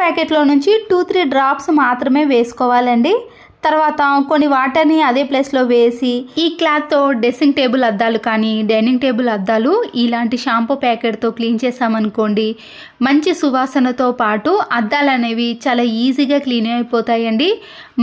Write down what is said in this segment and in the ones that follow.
ప్యాకెట్లో నుంచి 2-3 డ్రాప్స్ మాత్రమే వేసుకోవాలండి. తర్వాత కొన్ని వాటర్ని అదే ప్లేస్లో వేసి ఈ క్లాత్తో డ్రెస్సింగ్ టేబుల్ అద్దాలు కానీ డైనింగ్ టేబుల్ అద్దాలు ఇలాంటి షాంపూ ప్యాకెట్తో క్లీన్ చేసామనుకోండి, మంచి సువాసనతో పాటు అద్దాలు అనేవి చాలా ఈజీగా క్లీన్ అయిపోతాయండి.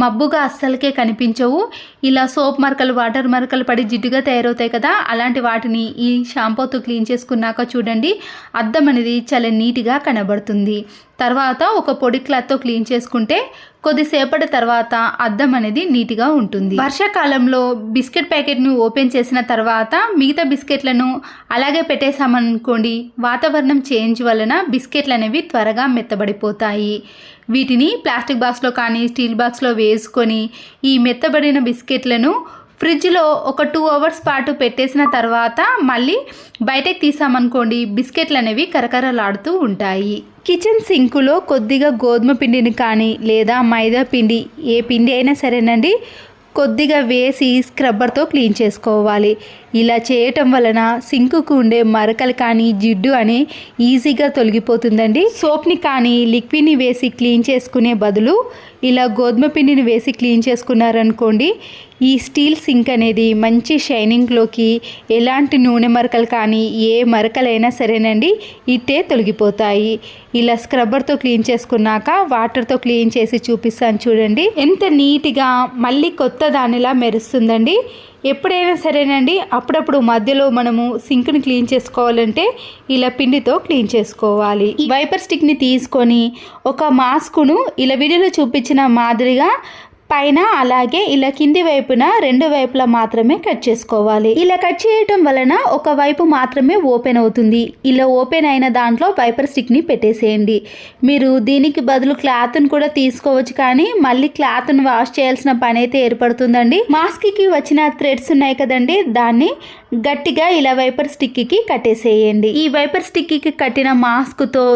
మబ్బుగా అస్సలకే కనిపించవు. ఇలా సోప్ మరకలు వాటర్ మరకలు పడి జిడ్డుగా తయారవుతాయి కదా, అలాంటి వాటిని ఈ షాంపూతో క్లీన్ చేసుకున్నాక చూడండి అద్దం అనేది చాలా నీట్గా కనబడుతుంది. తర్వాత ఒక పొడి క్లాత్తో క్లీన్ చేసుకుంటే కొద్దిసేపటి తర్వాత అద్దం అనేది నీట్గా ఉంటుంది. వర్షాకాలంలో బిస్కెట్ ప్యాకెట్ను ఓపెన్ చేసిన తర్వాత మిగతా బిస్కెట్లను అలాగే పెట్టేసామనుకోండి, వాతావరణం చేంజ్ వలన బిస్కెట్లు అనేవి త్వరగా మెత్తబడిపోతాయి. వీటిని ప్లాస్టిక్ బాక్స్లో కానీ స్టీల్ బాక్స్లో వేసుకొని ఈ మెత్తబడిన బిస్కెట్లను ఫ్రిడ్జ్లో ఒక 2 అవర్స్ పాటు పెట్టేసిన తర్వాత మళ్ళీ బయటకు తీసామనుకోండి, బిస్కెట్లు అనేవి కరకరలాడుతూ ఉంటాయి. కిచెన్ సింకులో కొద్దిగా గోధుమ పిండిని కానీ లేదా మైదా పిండి, ఏ పిండి అయినా సరేనండి, కొద్దిగా వేసి స్క్రబ్బర్తో క్లీన్ చేసుకోవాలి. ఇలా చేయటం వలన సింకుకు ఉండే మరకలు కానీ జిడ్డు అని ఈజీగా తొలగిపోతుందండి. సోప్ని కానీ లిక్విడ్ని వేసి క్లీన్ చేసుకునే బదులు ఇలా గోధుమ పిండిని వేసి క్లీన్ చేసుకున్నారనుకోండి, ఈ స్టీల్ సింక్ అనేది మంచి షైనింగ్లోకి ఎలాంటి నూనె మరకలు కానీ ఏ మరకలైనా సరేనండి ఇట్టే తొలగిపోతాయి. ఇలా స్క్రబ్బర్తో క్లీన్ చేసుకున్నాక వాటర్తో క్లీన్ చేసి చూపిస్తాను చూడండి, ఎంత నీట్గా మళ్ళీ కొత్త దానిలా మెరుస్తుందండి. ఎప్పుడైనా సరేనండి అప్పుడప్పుడు మధ్యలో మనము సింక్ని క్లీన్ చేసుకోవాలంటే ఇలా పిండితో క్లీన్ చేసుకోవాలి. వైపర్ స్టిక్ని తీసుకొని ఒక మాస్కును ఇలా వీడియోలో చూపించిన మాదిరిగా పైన అలాగే ఇలా కింది వైపున 2 వైపులా మాత్రమే కట్ చేసుకోవాలి. ఇలా కట్ చేయటం వలన ఒక వైపు మాత్రమే ఓపెన్ అవుతుంది. ఇలా ఓపెన్ అయిన దాంట్లో వైపర్ స్టిక్ని పెట్టేసేయండి. మీరు దీనికి బదులు క్లాత్ను కూడా తీసుకోవచ్చు, కానీ మళ్ళీ క్లాత్ను వాష్ చేయాల్సిన పని అయితే ఏర్పడుతుందండి. మాస్క్కి వచ్చిన థ్రెడ్స్ ఉన్నాయి కదండి, దాన్ని గట్టిగా ఇలా వైపర్ స్టిక్కి కట్టేసేయండి. ఈ వైపర్ స్టిక్కి కట్టిన మాస్క్తో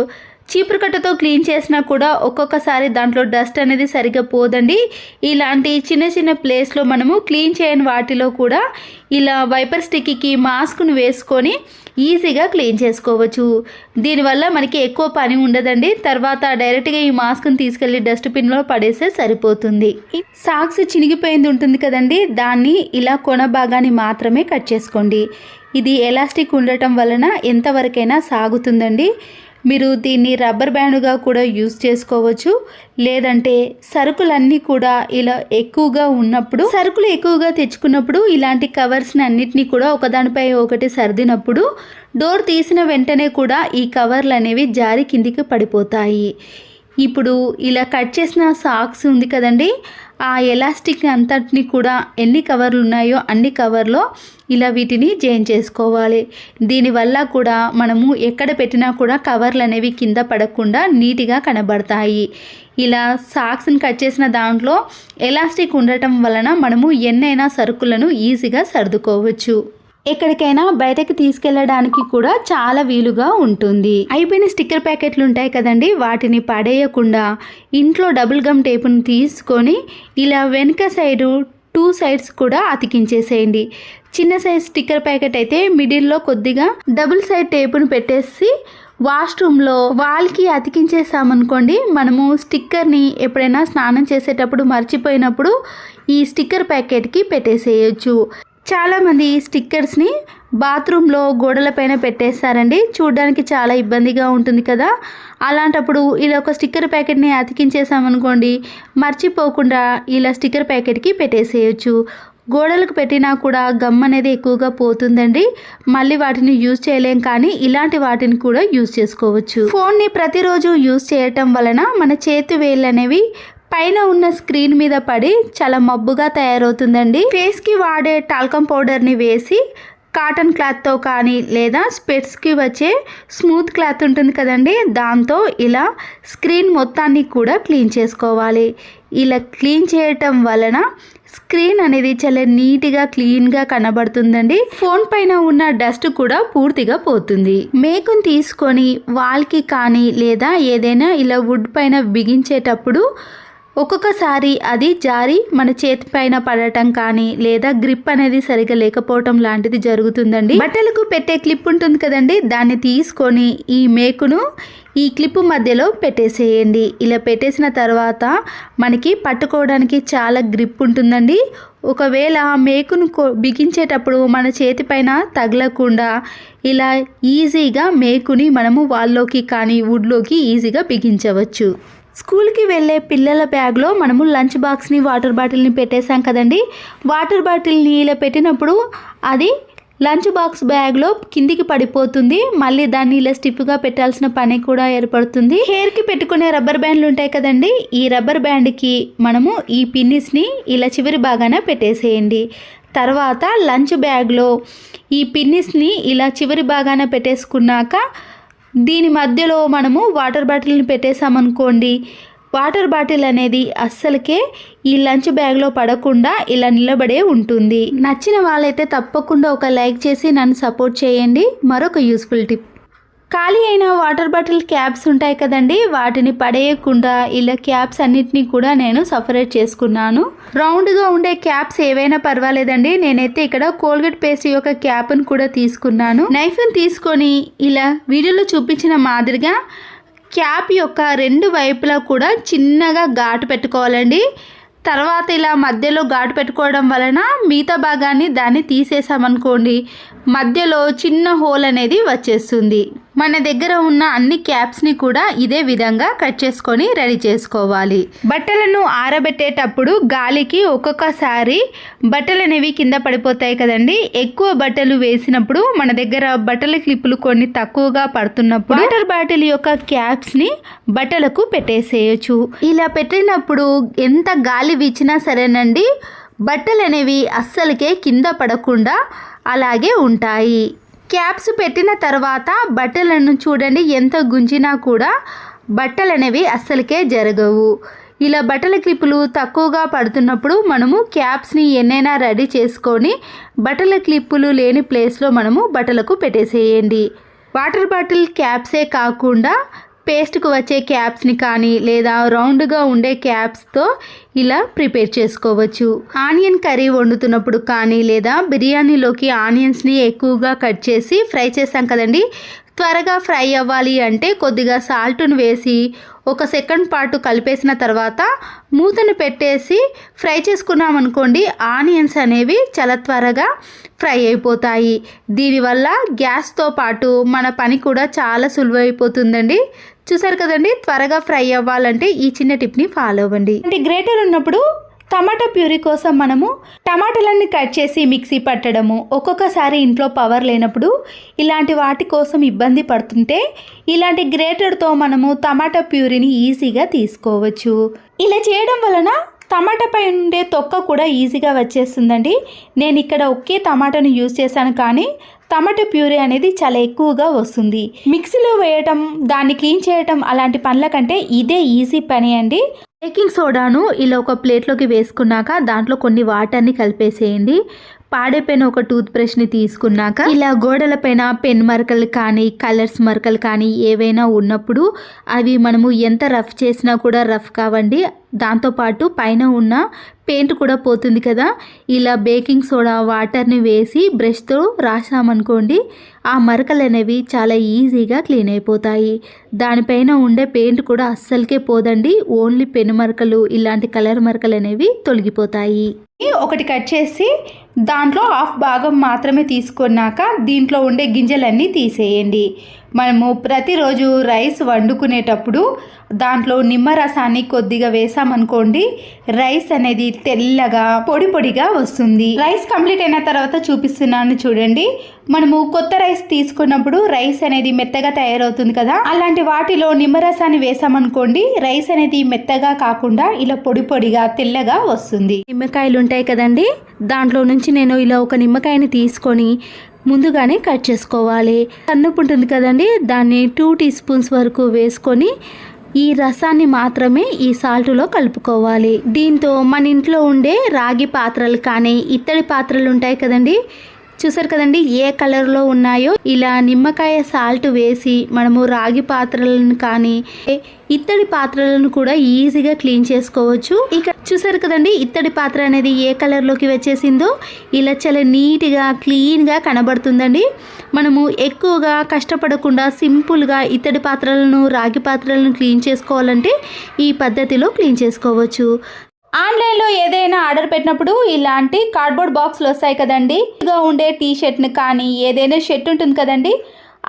చీపురు కట్టతో క్లీన్ చేసినా కూడా ఒక్కొక్కసారి దాంట్లో డస్ట్ అనేది సరిగ్గా పోదండి. ఇలాంటి చిన్న చిన్న ప్లేస్లో మనము క్లీన్ చేయని వాటిలో కూడా ఇలా వైపర్ స్టిక్కి మాస్క్ను వేసుకొని ఈజీగా క్లీన్ చేసుకోవచ్చు. దీనివల్ల మనకి ఎక్కువ పని ఉండదండి. తర్వాత డైరెక్ట్గా ఈ మాస్క్ని తీసుకెళ్ళి డస్ట్బిన్లో పడేస్తే సరిపోతుంది. సాక్స్ చినిగిపోయింది ఉంటుంది కదండి, దాన్ని ఇలా కొన భాగాన్ని మాత్రమే కట్ చేసుకోండి. ఇది ఎలాస్టిక్ ఉండటం వలన ఎంతవరకైనా సాగుతుందండి. మీరు దీన్ని రబ్బర్ బ్యాండ్గా కూడా యూజ్ చేసుకోవచ్చు. లేదంటే సరుకులన్నీ కూడా ఇలా ఎక్కువగా ఉన్నప్పుడు, సరుకులు ఎక్కువగా తెచ్చుకున్నప్పుడు ఇలాంటి కవర్స్ని అన్నిటినీ కూడా ఒకదానిపై ఒకటి సర్దినప్పుడు డోర్ తీసిన వెంటనే కూడా ఈ కవర్లు అనేవి జారి కిందికి పడిపోతాయి. ఇప్పుడు ఇలా కట్ చేసిన సాక్స్ ఉంది కదండి, ఆ ఎలాస్టిక్ అంతటిని కూడా ఎన్ని కవర్లు ఉన్నాయో అన్ని కవర్లో ఇలా వీటిని జాయిన్ చేసుకోవాలి. దీనివల్ల కూడా మనము ఎక్కడ పెట్టినా కూడా కవర్లు అనేవి కింద పడకుండా నీట్గా కనబడతాయి. ఇలా సాక్స్ని కట్ చేసిన దాంట్లో ఎలాస్టిక్ ఉండటం వలన మనము ఎన్నైనా సరుకులను ఈజీగా సర్దుకోవచ్చు. ఎక్కడికైనా బయటకు తీసుకెళ్ళడానికి కూడా చాలా వీలుగా ఉంటుంది. అయిపోయిన స్టిక్కర్ ప్యాకెట్లు ఉంటాయి కదండి, వాటిని పడేయకుండా ఇంట్లో డబుల్ గమ్ టేపును తీసుకొని ఇలా వెనుక సైడు 2 సైడ్స్ కూడా అతికించేసేయండి. చిన్న సైజ్ స్టిక్కర్ ప్యాకెట్ అయితే మిడిల్లో కొద్దిగా డబుల్ సైడ్ టేపును పెట్టేసి వాష్రూమ్లో వాల్కి అతికించేసామనుకోండి, మనము స్టిక్కర్ని ఎప్పుడైనా స్నానం చేసేటప్పుడు మర్చిపోయినప్పుడు ఈ స్టిక్కర్ ప్యాకెట్కి పెట్టేసేయచ్చు. చాలామంది స్టిక్కర్స్ని బాత్రూంలో గోడలపైన పెట్టేస్తారండి, చూడడానికి చాలా ఇబ్బందిగా ఉంటుంది కదా. అలాంటప్పుడు ఇలా ఒక స్టిక్కర్ ప్యాకెట్ని అతికించేసామనుకోండి, మర్చిపోకుండా ఇలా స్టిక్కర్ ప్యాకెట్కి పెట్టేసేయచ్చు. గోడలకు పెట్టినా కూడా గమ్ అనేది ఎక్కువగా పోతుందండి, మళ్ళీ వాటిని యూజ్ చేయలేం, కానీ ఇలాంటి వాటిని కూడా యూజ్ చేసుకోవచ్చు. ఫోన్ని ప్రతిరోజు యూజ్ చేయటం వలన మన చేతి వేళ్ళు అనేవి పైన ఉన్న స్క్రీన్ మీద పడి చాలా మబ్బుగా తయారవుతుందండి. ఫేస్కి వాడే టాల్కమ్ పౌడర్ని వేసి కాటన్ క్లాత్తో కానీ లేదా స్పెట్స్కి వచ్చే స్మూత్ క్లాత్ ఉంటుంది కదండి, దాంతో ఇలా స్క్రీన్ మొత్తాన్ని కూడా క్లీన్ చేసుకోవాలి. ఇలా క్లీన్ చేయటం వలన స్క్రీన్ అనేది చాలా నీట్గా క్లీన్గా కనబడుతుందండి. ఫోన్ పైన ఉన్న డస్ట్ కూడా పూర్తిగా పోతుంది. మేకుని తీసుకొని వాల్కి కానీ లేదా ఏదైనా ఇలా వుడ్ పైన బిగించేటప్పుడు ఒక్కొక్కసారి అది జారి మన చేతి పైన పడటం కానీ లేదా గ్రిప్ అనేది సరిగా లేకపోవటం లాంటిది జరుగుతుందండి. బట్టలకు పెట్టే క్లిప్ ఉంటుంది కదండి, దాన్ని తీసుకొని ఈ మేకును ఈ క్లిప్ మధ్యలో పెట్టేసేయండి. ఇలా పెట్టేసిన తర్వాత మనకి పట్టుకోవడానికి చాలా గ్రిప్ ఉంటుందండి. ఒకవేళ మేకును బిగించేటప్పుడు మన చేతిపైన తగలకుండా ఇలా ఈజీగా మేకుని మనము వాల్లోకి కానీ వుడ్లోకి ఈజీగా బిగించవచ్చు. స్కూల్కి వెళ్ళే పిల్లల బ్యాగ్లో మనము లంచ్ బాక్స్ని వాటర్ బాటిల్ని పెట్టేసాం కదండి. వాటర్ బాటిల్ని ఇలా పెట్టినప్పుడు అది లంచ్ బాక్స్ బ్యాగ్లో కిందికి పడిపోతుంది. మళ్ళీ దాన్ని ఇలా స్టిఫ్గా పెట్టాల్సిన పని కూడా ఏర్పడుతుంది. హెయిర్కి పెట్టుకునే రబ్బర్ బ్యాండ్లు ఉంటాయి కదండి. ఈ రబ్బర్ బ్యాండ్కి మనము ఈ పిన్నిస్ని ఇలా చివరి భాగాన పెట్టేసేయండి. తర్వాత లంచ్ బ్యాగ్లో ఈ పిన్నిస్ని ఇలా చివరి భాగాన పెట్టేసుకున్నాక దీని మధ్యలో మనము వాటర్ బాటిల్ని పెట్టేసామనుకోండి, వాటర్ బాటిల్ అనేది అస్సలకే ఈ లంచ్ బ్యాగ్లో పడకుండా ఇలా నిలబడే ఉంటుంది. నచ్చిన వాళ్ళైతే తప్పకుండా ఒక లైక్ చేసి నన్ను సపోర్ట్ చేయండి. మరొక యూస్ఫుల్ టిప్, ఖాళీ అయిన వాటర్ బాటిల్ క్యాప్స్ ఉంటాయి కదండి, వాటిని పడేయకుండా ఇలా క్యాప్స్ అన్నిటినీ కూడా నేను సపరేట్ చేసుకున్నాను. రౌండ్గా ఉండే క్యాప్స్ ఏవైనా పర్వాలేదండి. నేనైతే ఇక్కడ కోల్గేట్ పేస్ట్ యొక్క క్యాప్ను కూడా తీసుకున్నాను. నైఫ్ని తీసుకొని ఇలా వీడియోలో చూపించిన మాదిరిగా క్యాప్ యొక్క 2 వైపులా కూడా చిన్నగా ఘాటు పెట్టుకోవాలండి. తర్వాత ఇలా మధ్యలో ఘాటు పెట్టుకోవడం వలన మిగతా భాగాన్ని దాన్ని తీసేసామనుకోండి, మధ్యలో చిన్న హోల్ అనేది వచ్చేస్తుంది. మన దగ్గర ఉన్న అన్ని క్యాప్స్ని కూడా ఇదే విధంగా కట్ చేసుకొని రెడీ చేసుకోవాలి. బట్టలను ఆరబెట్టేటప్పుడు గాలికి ఒక్కొక్కసారి బట్టలు అనేవి కింద పడిపోతాయి కదండి. ఎక్కువ బట్టలు వేసినప్పుడు మన దగ్గర బట్టల క్లిప్పులు కొన్ని తక్కువగా పడుతున్నప్పుడు వాటర్ బాటిల్ యొక్క క్యాప్స్ని బట్టలకు పెట్టేసేయచ్చు. ఇలా పెట్టినప్పుడు ఎంత గాలి వీచినా సరేనండి, బట్టలు అనేవి అస్సలకే కింద పడకుండా అలాగే ఉంటాయి. క్యాప్స్ పెట్టిన తర్వాత బట్టలను చూడండి, ఎంత గుంజినా కూడా బట్టలు అనేవి అస్సలకే జరగవు. ఇలా బట్టల క్లిప్పులు తక్కువగా పడుతున్నప్పుడు మనము క్యాప్స్ని ఎన్నైనా రెడీ చేసుకొని బట్టల క్లిప్పులు లేని ప్లేస్లో మనము బట్టలకు పెట్టేసేయండి. వాటర్ బాటిల్ క్యాప్సే కాకుండా పేస్ట్కు వచ్చే క్యాప్స్ని కానీ లేదా రౌండ్గా ఉండే క్యాప్స్తో ఇలా ప్రిపేర్ చేసుకోవచ్చు. ఆనియన్ కర్రీ వండుతున్నప్పుడు కానీ లేదా బిర్యానీలోకి ఆనియన్స్ని ఎక్కువగా కట్ చేసి ఫ్రై చేస్తాం కదండి, త్వరగా ఫ్రై అవ్వాలి అంటే కొద్దిగా సాల్ట్ను వేసి 1 సెకండ్ పాటు కలిపేసిన తర్వాత మూతను పెట్టేసి ఫ్రై చేసుకున్నామనుకోండి, ఆనియన్స్ అనేవి చాలా త్వరగా ఫ్రై అయిపోతాయి. దీనివల్ల గ్యాస్తో పాటు మన పని కూడా చాలా సులువైపోతుందండి. చూసారు కదండి, త్వరగా ఫ్రై అవ్వాలంటే ఈ చిన్న టిప్ని ఫాలో అవ్వండి. అంటే గ్రేటర్ ఉన్నప్పుడు టమాటా ప్యూరీ కోసం మనము టమాటాలన్నీ కట్ చేసి మిక్సీ పట్టడము, ఒక్కొక్కసారి ఇంట్లో పవర్ లేనప్పుడు ఇలాంటి వాటి కోసం ఇబ్బంది పడుతుంటే ఇలాంటి గ్రేటర్తో మనము టమాటా ప్యూరీని ఈజీగా తీసుకోవచ్చు. ఇలా చేయడం వలన టమాటాపై ఉండే తొక్క కూడా ఈజీగా వచ్చేస్తుందండి. నేను ఇక్కడ ఒకే టమాటాను యూజ్ చేశాను, కానీ టమాటా ప్యూరీ అనేది చాలా ఎక్కువగా వస్తుంది. మిక్సీలో వేయటం, దాన్ని క్లీన్ చేయటం అలాంటి పనుల కంటే ఇదే ఈజీ పని అండి. బేకింగ్ సోడాను ఇలా ఒక ప్లేట్లోకి వేసుకున్నాక దాంట్లో కొన్ని వాటర్ని కలిపేసేయండి. పాడైపోయిన ఒక టూత్ బ్రష్ని తీసుకున్నాక ఇలా గోడలపైన పెన్ మరకలు కానీ కలర్స్ మరకలు కానీ ఏవైనా ఉన్నప్పుడు అవి మనము ఎంత రఫ్ చేసినా కూడా రఫ్ కావండి. దాంతోపాటు పైన ఉన్న పెయింట్ కూడా పోతుంది కదా. ఇలా బేకింగ్ సోడా వాటర్ని వేసి బ్రష్తో రాసామనుకోండి, ఆ మరకలు అనేవి చాలా ఈజీగా క్లీన్ అయిపోతాయి. దానిపైన ఉండే పెయింట్ కూడా అస్సలకే పోదండి. ఓన్లీ పెన్ మరకలు ఇలాంటి కలర్ మరకలు అనేవి తొలగిపోతాయి. ఒకటి కట్ చేసి దాంట్లో హాఫ్ భాగం మాత్రమే తీసుకున్నాక దీంట్లో ఉండే గింజలన్నీ తీసేయండి. మనము ప్రతిరోజు రైస్ వండుకునేటప్పుడు దాంట్లో నిమ్మరసాన్ని కొద్దిగా వేసామనుకోండి, రైస్ అనేది తెల్లగా పొడి పొడిగా వస్తుంది. రైస్ కంప్లీట్ అయిన తర్వాత చూపిస్తున్నాను చూడండి. మనము కొత్త రైస్ తీసుకున్నప్పుడు రైస్ అనేది మెత్తగా తయారవుతుంది కదా, అలాంటి వాటిలో నిమ్మరసాన్ని వేసామనుకోండి, రైస్ అనేది మెత్తగా కాకుండా ఇలా పొడి పొడిగా తెల్లగా వస్తుంది. నిమ్మకాయలు ఉంటాయి కదండి, దాంట్లో నుంచి నేను ఇలా ఒక నిమ్మకాయని తీసుకొని ముందుగానే కట్ చేసుకోవాలి. సన్నపు ఉంటుంది కదండి, దాన్ని 2 టీ స్పూన్స్ వరకు వేసుకొని ఈ రసాన్ని మాత్రమే ఈ సాల్ట్లో కలుపుకోవాలి. దీంతో మన ఇంట్లో ఉండే రాగి పాత్రలు కానీ ఇత్తడి పాత్రలు ఉంటాయి కదండి, చూసారు కదండి ఏ కలర్లో ఉన్నాయో. ఇలా నిమ్మకాయ సాల్ట్ వేసి మనము రాగి పాత్రలను కానీ ఇత్తడి పాత్రలను కూడా ఈజీగా క్లీన్ చేసుకోవచ్చు. ఇక చూసారు కదండి ఇత్తడి పాత్ర అనేది ఏ కలర్లోకి వచ్చేసిందో. ఇలా చాలా నీట్గా క్లీన్గా కనబడుతుందండి. మనము ఎక్కువగా కష్టపడకుండా సింపుల్గా ఇత్తడి పాత్రలను రాగి పాత్రలను క్లీన్ చేసుకోవాలంటే ఈ పద్ధతిలో క్లీన్ చేసుకోవచ్చు. ఆన్లైన్లో ఏదైనా ఆర్డర్ పెట్టినప్పుడు ఇలాంటి కార్డ్బోర్డ్ బాక్స్లు వస్తాయి కదండి. ఇదిగా ఉండే టీ షర్ట్ని కానీ ఏదైనా షర్ట్ ఉంటుంది కదండి,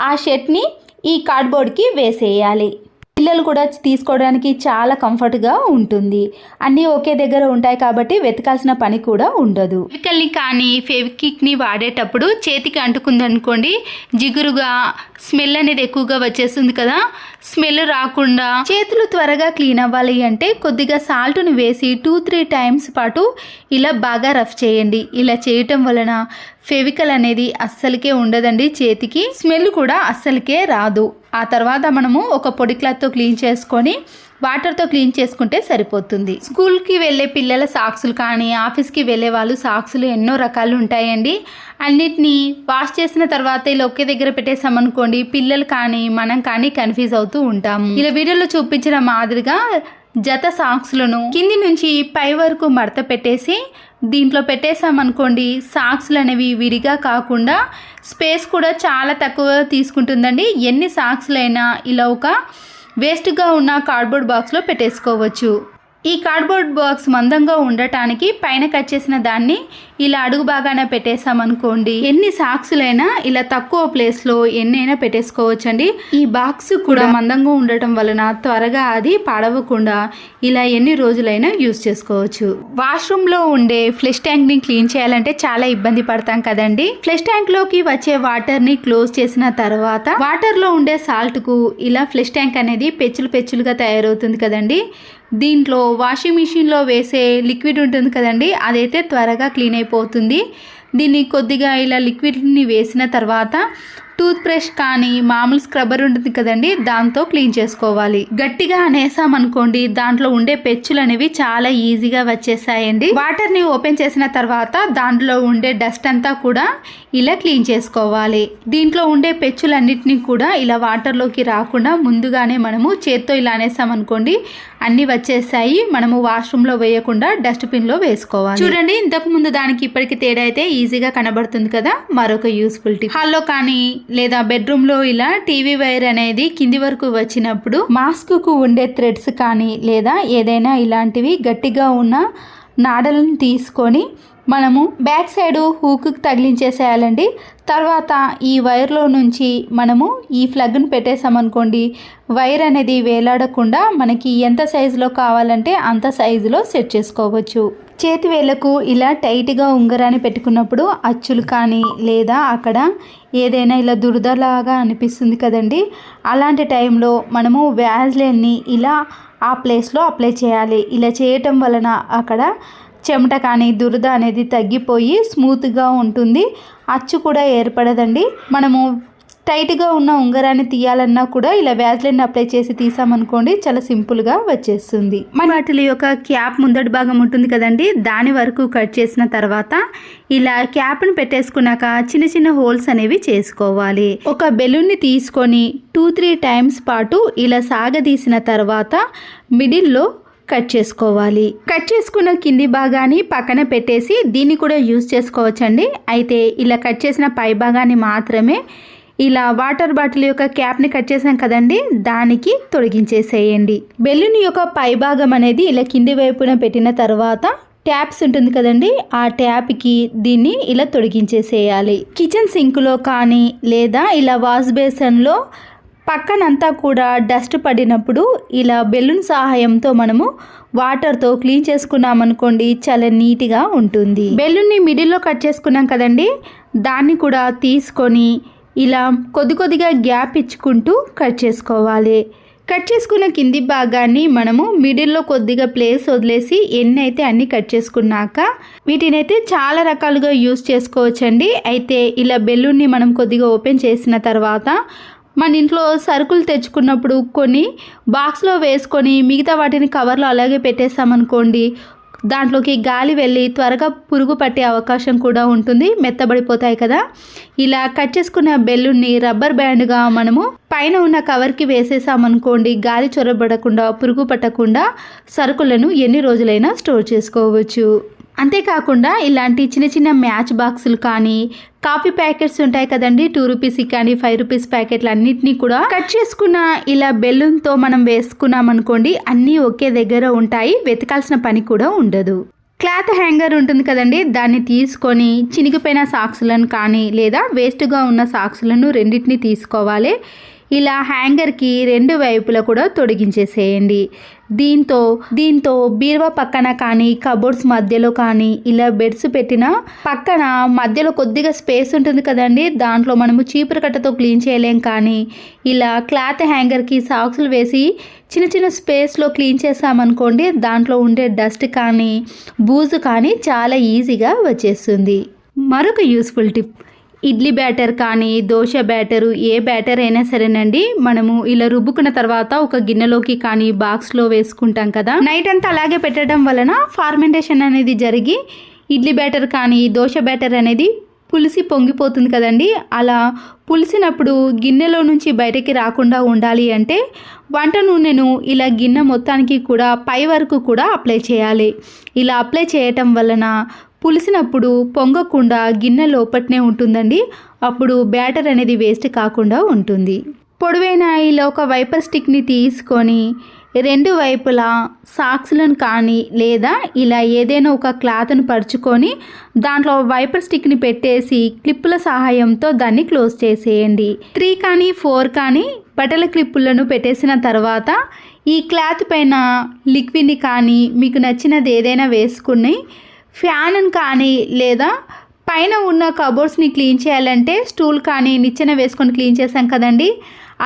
ఆ షర్ట్ని ఈ కార్డ్బోర్డ్కి వేసేయాలి. పిల్లలు కూడా తీసుకోవడానికి చాలా కంఫర్ట్గా ఉంటుంది. అన్నీ ఒకే దగ్గర ఉంటాయి కాబట్టి వెతకాల్సిన పని కూడా ఉండదు. ఫెవికల్ని కానీ ఫెవికిక్ని వాడేటప్పుడు చేతికి అంటుకుందనుకోండి, జిగురుగా స్మెల్ అనేది ఎక్కువగా వచ్చేస్తుంది కదా. స్మెల్ రాకుండా చేతులు త్వరగా క్లీన్ అవ్వాలి అంటే కొద్దిగా సాల్ట్ని వేసి 2-3 టైమ్స్ పాటు ఇలా బాగా రఫ్ చేయండి. ఇలా చేయటం వలన ఫెవికల్ అనేది అస్సలకే ఉండదండి, చేతికి స్మెల్ కూడా అస్సలకే రాదు. ఆ తర్వాత మనము ఒక పొడి క్లాత్తో క్లీన్ చేసుకొని వాటర్తో క్లీన్ చేసుకుంటే సరిపోతుంది. స్కూల్కి వెళ్ళే పిల్లల సాక్సులు కానీ ఆఫీస్కి వెళ్ళే వాళ్ళు సాక్సులు ఎన్నో రకాలు ఉంటాయండి. అన్నిటినీ వాష్ చేసిన తర్వాత ఇలా ఒకే దగ్గర పెట్టేసామనుకోండి, పిల్లలు కానీ మనం కానీ కన్ఫ్యూజ్ అవుతూ ఉంటాము. ఇలా వీడియోలో చూపించిన మాదిరిగా జత సాక్స్లను కింది నుంచి పై వరకు మడత పెట్టేసి దీంట్లో పెట్టేసామనుకోండి, సాక్స్లు అనేవి విడిగా కాకుండా స్పేస్ కూడా చాలా తక్కువ తీసుకుంటుందండి. ఎన్ని సాక్స్లైనా ఇలా ఒక వేస్ట్గా ఉన్న కార్డ్బోర్డ్ బాక్స్లో పెట్టేసుకోవచ్చు. ఈ కార్డ్బోర్డ్ బాక్స్ మందంగా ఉండటానికి పైన కట్ చేసిన దాన్ని ఇలా అడుగు బాగానే పెట్టేసామనుకోండి, ఎన్ని సాక్స్లైనా ఇలా తక్కువ ప్లేస్లో ఎన్నైనా పెట్టేసుకోవచ్చండి. ఈ బాక్స్ కూడా మందంగా ఉండటం వలన త్వరగా అది పాడవకుండా ఇలా ఎన్ని రోజులైనా యూజ్ చేసుకోవచ్చు. వాష్రూమ్లో ఉండే ఫ్లష్ ట్యాంక్ని క్లీన్ చేయాలంటే చాలా ఇబ్బంది పడతాం కదండి. ఫ్లష్ ట్యాంక్లోకి వచ్చే వాటర్ని క్లోజ్ చేసిన తర్వాత వాటర్లో ఉండే సాల్ట్కు ఇలా ఫ్లష్ ట్యాంక్ అనేది పెచ్చులుగా తయారవుతుంది కదండి. దీంట్లో వాషింగ్ మిషన్లో వేసే లిక్విడ్ ఉంటుంది కదండి, అదైతే త్వరగా క్లీన్ అయిపోతుంది. దీన్ని కొద్దిగా ఇలా లిక్విడ్ని వేసిన తర్వాత టూత్ బ్రష్ కానీ మామూలు స్క్రబ్బర్ ఉంటుంది కదండి, దాంతో క్లీన్ చేసుకోవాలి. గట్టిగా అనేసామనుకోండి, దాంట్లో ఉండే పెచ్చులు అనేవి చాలా ఈజీగా వచ్చేసాయండి. వాటర్ని ఓపెన్ చేసిన తర్వాత దాంట్లో ఉండే డస్ట్ అంతా కూడా ఇలా క్లీన్ చేసుకోవాలి. దీంట్లో ఉండే పెచ్చులన్నిటినీ కూడా ఇలా వాటర్లోకి రాకుండా ముందుగానే మనము చేత్తో ఇలా అనేసామనుకోండి, అన్నీ వచ్చేసాయి. మనము వాష్రూమ్లో వేయకుండా డస్ట్బిన్లో వేసుకోవాలి. చూడండి, ఇంతకు ముందు దానికి ఇప్పటికి తేడా అయితే ఈజీగా కనబడుతుంది కదా. మరొక యూస్ఫుల్ టిప్, హాల్లో కానీ లేదా బెడ్రూమ్లో ఇలా టీవీ వైర్ అనేది కింది వరకు వచ్చినప్పుడు మాస్క్కు ఉండే థ్రెడ్స్ కానీ లేదా ఏదైనా ఇలాంటివి గట్టిగా ఉన్న నాడలను తీసుకొని మనము బ్యాక్ సైడ్ హూక్కి తగిలించేసేయాలండి. తర్వాత ఈ వైర్లో నుంచి మనము ఈ ప్లగ్ని పెట్టేసామనుకోండి, వైర్ అనేది వేలాడకుండా మనకి ఎంత సైజులో కావాలంటే అంత సైజులో సెట్ చేసుకోవచ్చు. చేతి వేళ్ళకు ఇలా టైట్గా ఉంగరాన్ని పెట్టుకున్నప్పుడు అచ్చులు కానీ లేదా అక్కడ ఏదైనా ఇలా దురదలాగా అనిపిస్తుంది కదండి, అలాంటి టైంలో మనము వ్యాజ్లైన్ని ఇలా ఆ ప్లేస్లో అప్లై చేయాలి. ఇలా చేయటం వలన అక్కడ చెమట కానీ దురద అనేది తగ్గిపోయి స్మూత్గా ఉంటుంది, అచ్చు కూడా ఏర్పడదండి. మనము టైట్గా ఉన్న ఉంగరాన్ని తీయాలన్నా కూడా ఇలా వ్యాజ్లైన్ అప్లై చేసి తీసామనుకోండి, చాలా సింపుల్గా వచ్చేస్తుంది. మన వాటి యొక్క క్యాప్ ముందటి భాగం ఉంటుంది కదండి, దాని వరకు కట్ చేసిన తర్వాత ఇలా క్యాప్ని పెట్టేసుకున్నాక చిన్న చిన్న హోల్స్ అనేవి చేసుకోవాలి. ఒక బెలూన్ని తీసుకొని 2-3 టైమ్స్ పాటు ఇలా సాగదీసిన తర్వాత మిడిల్లో కట్ చేసుకోవాలి. కట్ చేసుకున్న కింది భాగాన్ని పక్కన పెట్టేసి దీన్ని కూడా యూజ్ చేసుకోవచ్చండి. అయితే ఇలా కట్ చేసిన పై భాగాన్ని మాత్రమే ఇలా వాటర్ బాటిల్ యొక్క క్యాప్ని కట్ చేసాం కదండి, దానికి తొలగించేసేయండి. బెలూన్ యొక్క పై భాగం అనేది ఇలా కింది వైపున పెట్టిన తర్వాత ట్యాప్స్ ఉంటుంది కదండి, ఆ ట్యాప్కి దీన్ని ఇలా తొలగించేసేయాలి. కిచెన్ సింక్లో కానీ లేదా ఇలా వాష్ బేసిన్లో పక్కనంతా కూడా డస్ట్ పడినప్పుడు ఇలా బెలూన్ సహాయంతో మనము వాటర్తో క్లీన్ చేసుకున్నామనుకోండి, చాలా నీట్గా ఉంటుంది. బెలూన్ని మిడిల్లో కట్ చేసుకున్నాం కదండి, దాన్ని కూడా తీసుకొని ఇలా కొద్దిగా గ్యాప్ ఇచ్చుకుంటూ కట్ చేసుకోవాలి. కట్ చేసుకున్న కింది భాగాన్ని మనము మిడిల్లో కొద్దిగా ప్లేస్ వదిలేసి ఎన్ని అయితే అన్ని కట్ చేసుకున్నాక వీటినైతే చాలా రకాలుగా యూజ్ చేసుకోవచ్చండి. అయితే ఇలా బెలూన్ని మనం కొద్దిగా ఓపెన్ చేసిన తర్వాత మన ఇంట్లో సరుకులు తెచ్చుకున్నప్పుడు కొన్ని బాక్స్లో వేసుకొని మిగతా వాటిని కవర్లో అలాగే పెట్టేసామనుకోండి, దాంట్లోకి గాలి వెళ్ళి త్వరగా పురుగు పట్టే అవకాశం కూడా ఉంటుంది, మెత్తబడిపోతాయి కదా. ఇలా కట్ చేసుకున్న బెలూన్ని రబ్బర్ బ్యాండ్గా మనము పైన ఉన్న కవర్కి వేసేసామనుకోండి, గాలి చొరబడకుండా పురుగు పట్టకుండా సరుకులను ఎన్ని రోజులైనా స్టోర్ చేసుకోవచ్చు. అంతేకాకుండా ఇలాంటి చిన్న చిన్న మ్యాచ్ బాక్సులు కానీ, కాఫీ ప్యాకెట్స్ ఉంటాయి కదండి, 2 రూపీస్ కానీ 5 రూపీస్ ప్యాకెట్లు అన్నిటినీ కూడా కట్ చేసుకున్న ఇలా బెలూన్తో మనం వేసుకున్నాం అనుకోండి, అన్నీ ఒకే దగ్గర ఉంటాయి, వెతకాల్సిన పని కూడా ఉండదు. క్లాత్ హ్యాంగర్ ఉంటుంది కదండి, దాన్ని తీసుకొని చినిగిపోయిన సాక్స్లను కానీ లేదా వేస్ట్గా ఉన్న సాక్స్లను రెండింటిని తీసుకోవాలి. ఇలా హ్యాంగర్కి 2 వైపులా కూడా తొడిగించేసేయండి. దీంతో బీరువా పక్కన కానీ కబోర్డ్స్ మధ్యలో కానీ ఇలా బెడ్స్ పెట్టిన పక్కన మధ్యలో కొద్దిగా స్పేస్ ఉంటుంది కదండి, దాంట్లో మనము చీపురు కట్టతో క్లీన్ చేయలేం, కానీ ఇలా క్లాత్ హ్యాంగర్కి సాక్స్లు వేసి చిన్న చిన్న స్పేస్లో క్లీన్ చేసామనుకోండి, దాంట్లో ఉండే డస్ట్ కానీ బూజు కానీ చాలా ఈజీగా వచ్చేస్తుంది. మరొక యూస్ఫుల్ టిప్, ఇడ్లీ బ్యాటర్ కానీ దోశ బ్యాటరు ఏ బ్యాటర్ అయినా సరేనండి, మనము ఇలా రుబ్బుకున్న తర్వాత ఒక గిన్నెలోకి కానీ బాక్స్లో వేసుకుంటాం కదా, నైట్ అంతా అలాగే పెట్టడం వలన ఫార్మెంటేషన్ అనేది జరిగి ఇడ్లీ బ్యాటర్ కానీ దోశ బ్యాటర్ అనేది పులిసి పొంగిపోతుంది కదండి. అలా పులిసినప్పుడు గిన్నెలో నుంచి బయటకి రాకుండా ఉండాలి అంటే వంట నూనెను ఇలా గిన్నె మొత్తానికి కూడా పై వరకు కూడా అప్లై చేయాలి. ఇలా అప్లై చేయటం వలన పులిసినప్పుడు పొంగకుండా గిన్నె లోపట్నే ఉంటుందండి, అప్పుడు బ్యాటర్ అనేది వేస్ట్ కాకుండా ఉంటుంది. పొడవైన ఇలా ఒక వైపర్ స్టిక్ని తీసుకొని 2 వైపులా సాక్స్లను కానీ లేదా ఇలా ఏదైనా ఒక క్లాత్ను పరుచుకొని దాంట్లో వైపర్ స్టిక్ని పెట్టేసి క్లిప్పుల సహాయంతో దాన్ని క్లోజ్ చేసేయండి. 3 కానీ 4 కానీ బట్టల క్లిప్పులను పెట్టేసిన తర్వాత ఈ క్లాత్ పైన లిక్విడ్ని కానీ మీకు నచ్చినది ఏదైనా వేసుకుని ఫ్యాన్ కానీ లేదా పైన ఉన్న కబోర్డ్స్ని క్లీన్ చేయాలంటే స్టూల్ కానీ నిచ్చెన వేసుకొని క్లీన్ చేసాం కదండి,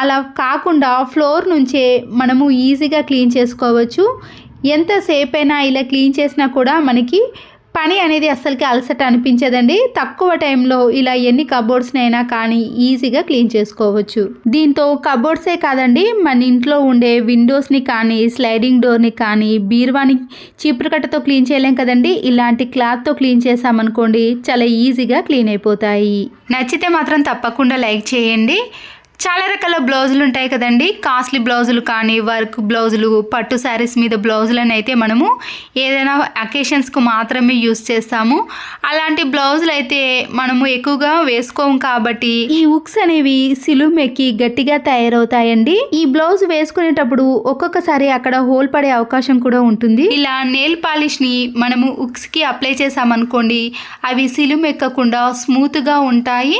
అలా కాకుండా ఫ్లోర్ నుంచే మనము ఈజీగా క్లీన్ చేసుకోవచ్చు. ఎంతసేపు అయినా ఇలా క్లీన్ చేసినా కూడా మనకి పని అనేది అస్సలకి అలసట అనిపించదండి. తక్కువ టైంలో ఇలా ఎన్ని కబోర్డ్స్నైనా కానీ ఈజీగా క్లీన్ చేసుకోవచ్చు. దీంతో కబోర్డ్సే కాదండి, మన ఇంట్లో ఉండే విండోస్ని కానీ స్లైడింగ్ డోర్ని కానీ బీరువాని చీపురు కట్టతో క్లీన్ చేయలేం కదండి, ఇలాంటి క్లాత్తో క్లీన్ చేసామనుకోండి చాలా ఈజీగా క్లీన్ అయిపోతాయి. నచ్చితే మాత్రం తప్పకుండా లైక్ చేయండి. చాలా రకాల బ్లౌజులు ఉంటాయి కదండి, కాస్ట్లీ బ్లౌజులు కానీ వర్క్ బ్లౌజులు, పట్టు శారీస్ మీద బ్లౌజులను అయితే మనము ఏదైనా అకేషన్స్కు మాత్రమే యూస్ చేస్తాము. అలాంటి బ్లౌజులు అయితే మనము ఎక్కువగా వేసుకోము కాబట్టి ఈ హుక్స్ అనేవి సిలుమెక్కి గట్టిగా తయారవుతాయండి. ఈ బ్లౌజ్ వేసుకునేటప్పుడు ఒక్కొక్కసారి అక్కడ హోల్ పడే అవకాశం కూడా ఉంటుంది. ఇలా నెయిల్ పాలిష్ని మనము హుక్స్కి అప్లై చేసామనుకోండి, అవి సిలుమెక్కకుండా స్మూత్గా ఉంటాయి,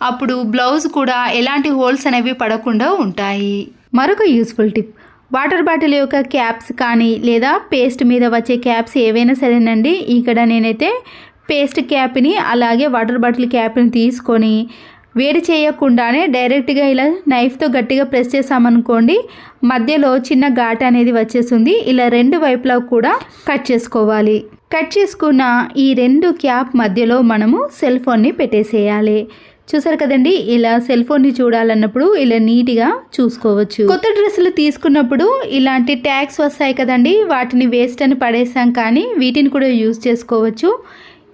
అప్పుడు బ్లౌజ్ కూడా ఎలాంటి హోల్స్ అనేవి పడకుండా ఉంటాయి. మరొక యూస్ఫుల్ టిప్, వాటర్ బాటిల్ యొక్క క్యాప్స్ కానీ లేదా పేస్ట్ మీద వచ్చే క్యాప్స్ ఏవైనా సరేనండి, ఇక్కడ నేనైతే పేస్ట్ క్యాప్ని అలాగే వాటర్ బాటిల్ క్యాప్ని తీసుకొని వేడి చేయకుండానే డైరెక్ట్గా ఇలా నైఫ్తో గట్టిగా ప్రెస్ చేసామనుకోండి, మధ్యలో చిన్న ఘాట్ అనేది వచ్చేస్తుంది. ఇలా 2 వైపులా కూడా కట్ చేసుకోవాలి. కట్ చేసుకున్న ఈ 2 క్యాప్ మధ్యలో మనము సెల్ ఫోన్ని పెట్టేసేయాలి. చూసారు కదండి, ఇలా సెల్ ఫోన్ని చూడాలన్నప్పుడు ఇలా నీట్గా చూసుకోవచ్చు. కొత్త డ్రెస్సులు తీసుకున్నప్పుడు ఇలాంటి ట్యాగ్స్ వస్తాయి కదండి, వాటిని వేస్ట్ అని పడేసాం, కానీ వీటిని కూడా యూజ్ చేసుకోవచ్చు.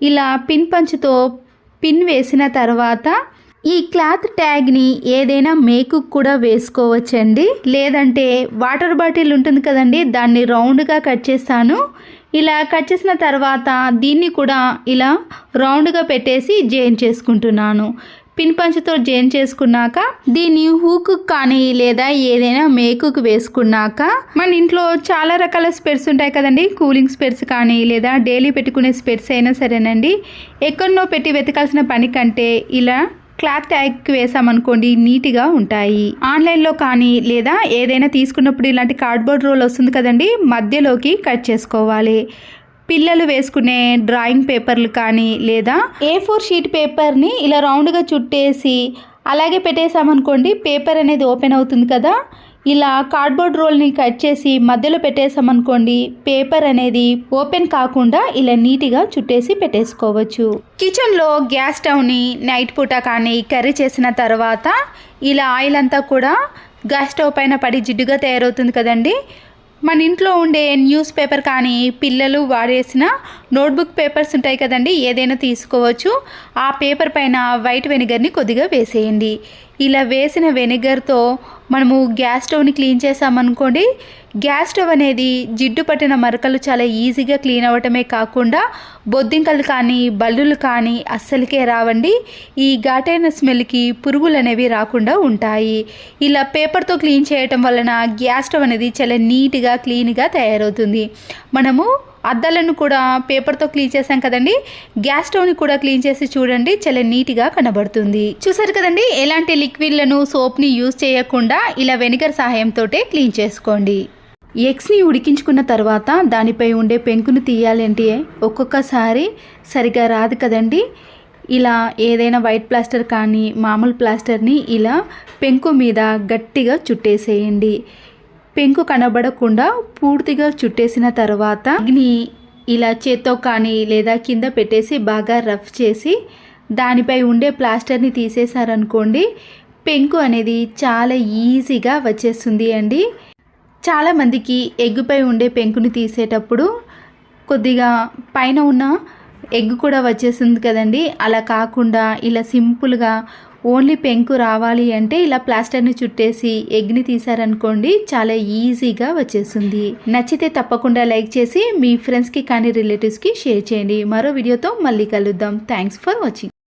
ఇలా పిన్ పంచుతో పిన్ వేసిన తర్వాత ఈ క్లాత్ ట్యాగ్ని ఏదైనా మేకుకు కూడా వేసుకోవచ్చండి, లేదంటే వాటర్ బాటిల్ ఉంటుంది కదండి, దాన్ని రౌండ్గా కట్ చేస్తాను. ఇలా కట్ చేసిన తర్వాత దీన్ని కూడా ఇలా రౌండ్గా పెట్టేసి జాయిన్ చేసుకుంటున్నాను. పిన్ పంచుతో జాయిన్ చేసుకున్నాక దీన్ని హూకు కానీ లేదా ఏదైనా మేకుకు వేసుకున్నాక మన ఇంట్లో చాలా రకాల స్పెట్స్ ఉంటాయి కదండి, కూలింగ్ స్పెట్స్ కానీ లేదా డైలీ పెట్టుకునే స్పెట్స్ అయినా సరేనండి, ఎక్కడనో పెట్టి వెతకాల్సిన పని కంటే ఇలా క్లాత్ ట్యాగ్కి వేసామనుకోండి నీట్గా ఉంటాయి. ఆన్లైన్లో కానీ లేదా ఏదైనా తీసుకున్నప్పుడు ఇలాంటి కార్డ్బోర్డ్ రోల్ వస్తుంది కదండి, మధ్యలోకి కట్ చేసుకోవాలి. పిల్లలు వేసుకునే డ్రాయింగ్ పేపర్లు కానీ లేదా A4 షీట్ పేపర్ని ఇలా రౌండ్గా చుట్టేసి అలాగే పెట్టేసామనుకోండి, పేపర్ అనేది ఓపెన్ అవుతుంది కదా. ఇలా కార్డ్బోర్డ్ రోల్ని కట్ చేసి మధ్యలో పెట్టేసామనుకోండి, పేపర్ అనేది ఓపెన్ కాకుండా ఇలా నీట్గా చుట్టేసి పెట్టేసుకోవచ్చు. కిచెన్లో గ్యాస్ స్టవ్ని నైట్ పూట కానీ కర్రీ చేసిన తర్వాత ఇలా ఆయిల్ అంతా కూడా గ్యాస్ స్టవ్ పైన పడి జిడ్డుగా తయారవుతుంది కదండి, మన ఇంట్లో ఉండే న్యూస్ పేపర్ కానీ పిల్లలు వాడేసిన నోట్బుక్ పేపర్స్ ఉంటాయి కదండి, ఏదైనా తీసుకోవచ్చు. ఆ పేపర్ పైన వైట్ వెనిగర్ని కొద్దిగా వేసేయండి. ఇలా వేసిన వెనిగర్తో మనము గ్యాస్ స్టవ్ని క్లీన్ చేసామనుకోండి, గ్యాస్ స్టవ్ అనేది జిడ్డు పట్టిన మరకలు చాలా ఈజీగా క్లీన్ అవ్వటమే కాకుండా బొద్దింకలు కానీ బల్లులు కానీ అస్సలకే రావండి. ఈ ఘాటైన స్మెల్కి పురుగులు అనేవి రాకుండా ఉంటాయి. ఇలా పేపర్తో క్లీన్ చేయటం వలన గ్యాస్ స్టవ్ అనేది చాలా నీట్గా క్లీన్గా తయారవుతుంది. మనము అద్దాలను కూడా పేపర్తో క్లీన్ చేసాం కదండి, గ్యాస్ స్టవ్ని కూడా క్లీన్ చేసి చూడండి, చాలా నీట్గా కనబడుతుంది. చూసారు కదండి, ఎలాంటి లిక్విడ్లను సోప్ని యూజ్ చేయకుండా ఇలా వెనిగర్ సహాయంతో క్లీన్ చేసుకోండి. ఎగ్స్ని ఉడికించుకున్న తర్వాత దానిపై ఉండే పెంకును తీయాలంటే ఒక్కొక్కసారి సరిగా రాదు కదండి. ఇలా ఏదైనా వైట్ ప్లాస్టర్ కానీ మామూలు ప్లాస్టర్ని ఇలా పెంకు మీద గట్టిగా చుట్టేసేయండి. పెంకు కనబడకుండా పూర్తిగా చుట్టేసిన తర్వాత ఎగ్ని ఇలా చేత్తో కానీ లేదా కింద పెట్టేసి బాగా రఫ్ చేసి దానిపై ఉండే ప్లాస్టర్ని తీసేశారనుకోండి, పెంకు అనేది చాలా ఈజీగా వచ్చేస్తుంది అండి. చాలామందికి ఎగ్గుపై ఉండే పెంకుని తీసేటప్పుడు కొద్దిగా పైన ఉన్న ఎగ్ కూడా వచ్చేస్తుంది కదండి. అలా కాకుండా ఇలా సింపుల్గా ఓన్లీ పెంకు రావాలి అంటే ఇలా ప్లాస్టర్ని చుట్టేసి ఎగ్ని తీసారనుకోండి, చాలా ఈజీగా వచ్చేస్తుంది. నచ్చితే తప్పకుండా లైక్ చేసి మీ ఫ్రెండ్స్కి కానీ రిలేటివ్స్కి షేర్ చేయండి. మరో వీడియోతో మళ్ళీ కలుద్దాం. Thanks for watching.